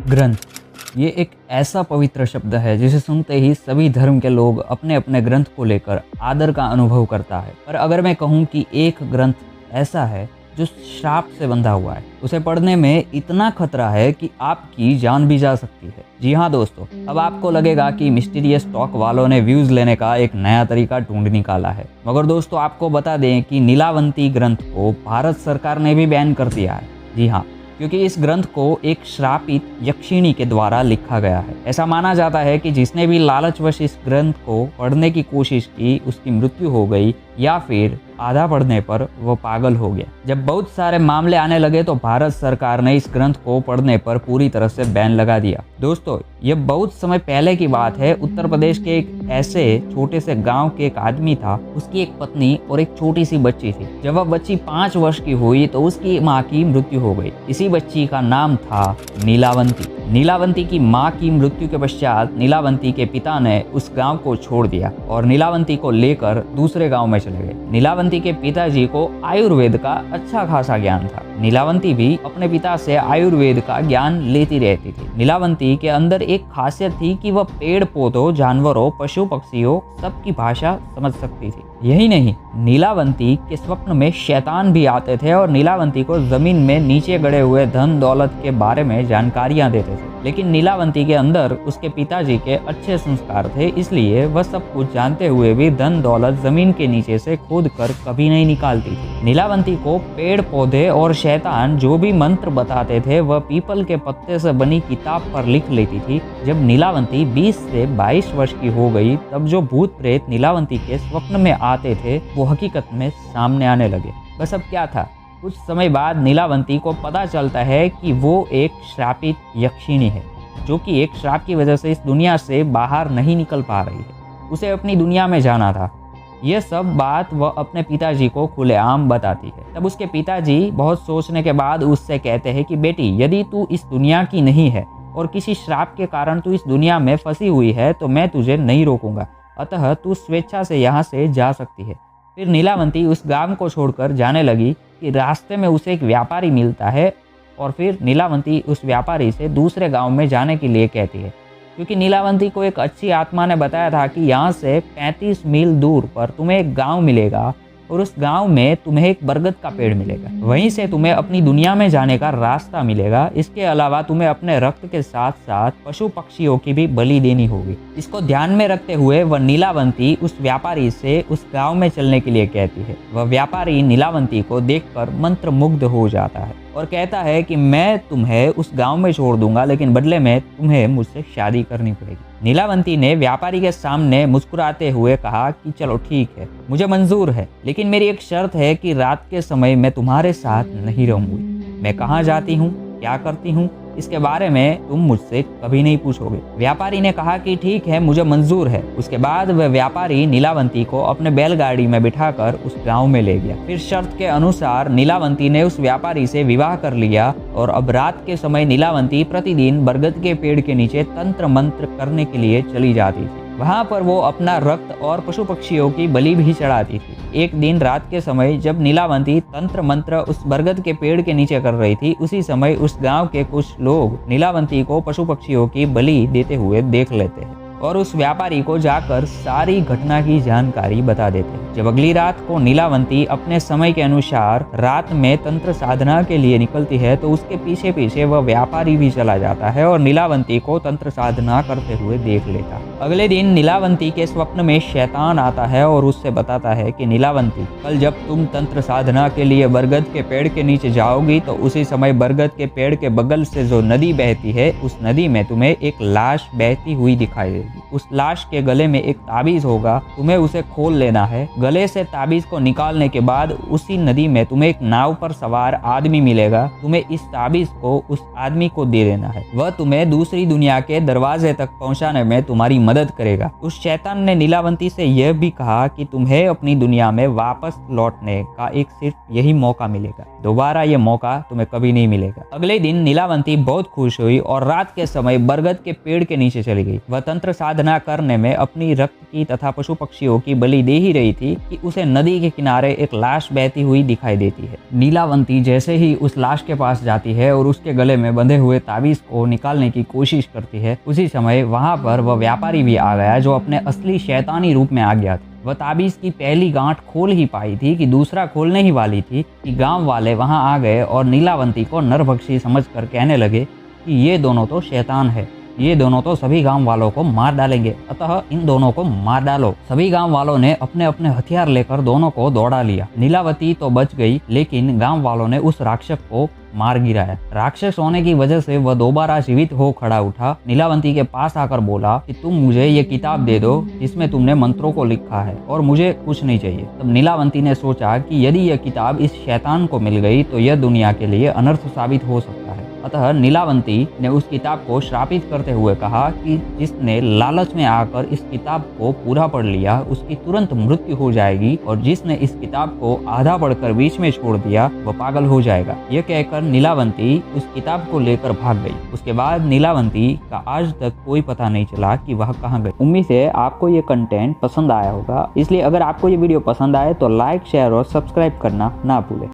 ग्रंथ ये एक ऐसा पवित्र शब्द है जिसे सुनते ही सभी धर्म के लोग अपने अपने ग्रंथ को लेकर आदर का अनुभव करता है। पर अगर मैं कहूँ कि एक ग्रंथ ऐसा है जो श्राप से बंधा हुआ है, उसे पढ़ने में इतना खतरा है कि आपकी जान भी जा सकती है। जी हाँ दोस्तों, अब आपको लगेगा कि मिस्टीरियस टॉक वालों ने व्यूज लेने का एक नया तरीका ढूंढ निकाला है, मगर दोस्तों आपको बता दें कि नीलावंती ग्रंथ को भारत सरकार ने भी बैन कर दिया है। जी हाँ, क्योंकि इस ग्रंथ को एक श्रापित यक्षिणी के द्वारा लिखा गया है। ऐसा माना जाता है कि जिसने भी लालचवश इस ग्रंथ को पढ़ने की कोशिश की उसकी मृत्यु हो गई या फिर आधा पढ़ने पर वो पागल हो गया। जब बहुत सारे मामले आने लगे तो भारत सरकार ने इस ग्रंथ को पढ़ने पर पूरी तरह से बैन लगा दिया। दोस्तों ये बहुत समय पहले की बात है। उत्तर प्रदेश के एक ऐसे छोटे से गांव के एक आदमी था, उसकी एक पत्नी और एक छोटी सी बच्ची थी। जब वह बच्ची 5 वर्ष की हुई तो उसकी माँ की मृत्यु हो गई। इसी बच्ची का नाम था नीलावंती। नीलावंती की माँ की मृत्यु के पश्चात नीलावंती के पिता ने उस गांव को छोड़ दिया और नीलावंती को लेकर दूसरे गांव में चले गए। नीलावंती के पिताजी को आयुर्वेद का अच्छा खासा ज्ञान था। नीलावंती भी अपने पिता से आयुर्वेद का ज्ञान लेती रहती थी। नीलावंती के अंदर एक खासियत थी कि वह पेड़ पौधों, जानवरों, पशु पक्षियों सबकी भाषा समझ सकती थी। यही नहीं, नीलावंती के स्वप्न में शैतान भी आते थे और नीलावंती को जमीन में नीचे गड़े हुए धन दौलत के बारे में जानकारियां देते थे। लेकिन नीलावंती के अंदर उसके पिताजी के अच्छे संस्कार थे, इसलिए वह सब कुछ जानते हुए भी धन दौलत जमीन के नीचे से खोद कर कभी नहीं निकालती थी। नीलावंती को पेड़ पौधे और शैतान जो भी मंत्र बताते थे वह पीपल के पत्ते से बनी किताब पर लिख लेती थी। जब नीलावंती 20 से 22 वर्ष की हो गई तब जो भूत प्रेत नीलावंती के स्वप्न में आते थे वो हकीकत में सामने आने लगे। बस अब क्या था, कुछ समय बाद नीलावंती को पता चलता है कि वो एक श्रापित यक्षिणी है, जो कि एक श्राप की वजह से इस दुनिया से बाहर नहीं निकल पा रही है। उसे अपनी दुनिया में जाना था। यह सब बात वह अपने पिताजी को खुलेआम बताती है। तब उसके पिताजी बहुत सोचने के बाद उससे कहते हैं कि बेटी, यदि तू इस दुनिया की नहीं है और किसी श्राप के कारण तू इस दुनिया में फंसी हुई है तो मैं तुझे नहीं रोकूंगा, अतः तू स्वेच्छा से यहाँ से जा सकती है। फिर नीलावंती उस गांव को छोड़कर जाने लगी कि रास्ते में उसे एक व्यापारी मिलता है और फिर नीलावंती उस व्यापारी से दूसरे गांव में जाने के लिए कहती है, क्योंकि नीलावंती को एक अच्छी आत्मा ने बताया था कि यहाँ से 35 मील दूर पर तुम्हें एक गांव मिलेगा और उस गांव में तुम्हें एक बरगद का पेड़ मिलेगा। वहीं से तुम्हें अपनी दुनिया में जाने का रास्ता मिलेगा। इसके अलावा तुम्हें अपने रक्त के साथ साथ पशु पक्षियों की भी बलि देनी होगी। इसको ध्यान में रखते हुए वह नीलावंती उस व्यापारी से उस गांव में चलने के लिए कहती है। वह व्यापारी नीलावंती को देखकर मंत्रमुग्ध हो जाता है और कहता है कि मैं तुम्हें उस गांव में छोड़ दूंगा, लेकिन बदले में तुम्हें मुझसे शादी करनी पड़ेगी। नीलावंती ने व्यापारी के सामने मुस्कुराते हुए कहा कि चलो ठीक है, मुझे मंजूर है, लेकिन मेरी एक शर्त है कि रात के समय मैं तुम्हारे साथ नहीं रहूंगी। मैं कहाँ जाती हूँ, क्या करती हूँ, इसके बारे में तुम मुझसे कभी नहीं पूछोगे। व्यापारी ने कहा कि ठीक है, मुझे मंजूर है। उसके बाद वह व्यापारी नीलावंती को अपने बैलगाड़ी में बिठाकर उस गांव में ले गया। फिर शर्त के अनुसार नीलावंती ने उस व्यापारी से विवाह कर लिया और अब रात के समय नीलावंती प्रतिदिन बरगद के पेड़ के नीचे तंत्र मंत्र करने के लिए चली जाती थी। वहां पर वो अपना रक्त और पशु पक्षियों की बलि भी चढ़ाती थी। एक दिन रात के समय जब नीलावंती तंत्र मंत्र उस बरगद के पेड़ के नीचे कर रही थी, उसी समय उस गांव के कुछ लोग नीलावंती को पशु पक्षियों की बलि देते हुए देख लेते हैं और उस व्यापारी को जाकर सारी घटना की जानकारी बता देते हैं। जब अगली रात को नीलावंती अपने समय के अनुसार रात में तंत्र साधना के लिए निकलती है तो उसके पीछे पीछे वह व्यापारी भी चला जाता है और नीलावंती को तंत्र साधना करते हुए देख लेता है। अगले दिन नीलावंती के स्वप्न में शैतान आता है और उससे बताता है कि नीलावंती, कल जब तुम तंत्र साधना के लिए बरगद के पेड़ के नीचे जाओगी तो उसी समय बरगद के पेड़ के बगल से जो नदी बहती है उस नदी में तुम्हें एक लाश बहती हुई दिखाई देगी। उस लाश के गले में एक ताबीज होगा, तुम्हें उसे खोल लेना है। गले से ताबीज को निकालने के बाद उसी नदी में तुम्हें एक नाव पर सवार आदमी मिलेगा। तुम्हें इस ताबीज को उस आदमी को दे देना है। वह तुम्हें दूसरी दुनिया के दरवाजे तक पहुंचाने में तुम्हारी मदद करेगा। उस शैतान ने नीलावंती से यह भी कहा कि तुम्हें अपनी दुनिया में वापस लौटने का एक सिर्फ यही मौका मिलेगा, दोबारा यह मौका तुम्हें कभी नहीं मिलेगा। अगले दिन नीलावंती बहुत खुश हुई और रात के समय बरगद के पेड़ के नीचे चली गई। वह तंत्र साधना करने में अपनी रक्त की तथा पशु पक्षियों की बलि दे ही रही थी कि उसे नदी के किनारे एक लाश बहती हुई दिखाई देती है। नीलावंती जैसे ही उस लाश के पास जाती है और उसके गले में बंधे हुए ताबीज को निकालने की कोशिश करती है, उसी समय वहां पर वह व्यापारी भी आ गया जो अपने असली शैतानी रूप में आ गया था। वह ताबीज की पहली गांठ खोल ही पाई थी कि दूसरा खोलने ही वाली थी कि गांव वाले वहां आ गए और नीलावंती को नरभक्षी समझकर कहने लगे कि ये दोनों तो शैतान है, ये दोनों तो सभी गांव वालों को मार डालेंगे, अतः इन दोनों को मार डालो। सभी गांव वालों ने अपने अपने हथियार लेकर दोनों को दौड़ा लिया। नीलावती तो बच गई, लेकिन गांव वालों ने उस राक्षस को मार गिराया। राक्षस होने की वजह से वह दोबारा जीवित हो खड़ा उठा, नीलावंती के पास आकर बोला कि तुम मुझे ये किताब दे दो जिसमें तुमने मंत्रों को लिखा है और मुझे कुछ नहीं चाहिए। तब नीलावंती ने सोचा कि यदि यह किताब इस शैतान को मिल गई तो यह दुनिया के लिए अनर्थ साबित हो सकता है। अतः नीलावंती ने उस किताब को श्रापित करते हुए कहा कि जिसने लालच में आकर इस किताब को पूरा पढ़ लिया उसकी तुरंत मृत्यु हो जाएगी, और जिसने इस किताब को आधा पढ़कर बीच में छोड़ दिया वह पागल हो जाएगा। यह कहकर नीलावंती उस किताब को लेकर भाग गई। उसके बाद नीलावंती का आज तक कोई पता नहीं चला कि वह कहाँ गई। उम्मीद है आपको ये कंटेंट पसंद आया होगा, इसलिए अगर आपको ये वीडियो पसंद आए तो लाइक, शेयर और सब्सक्राइब करना ना भूलें।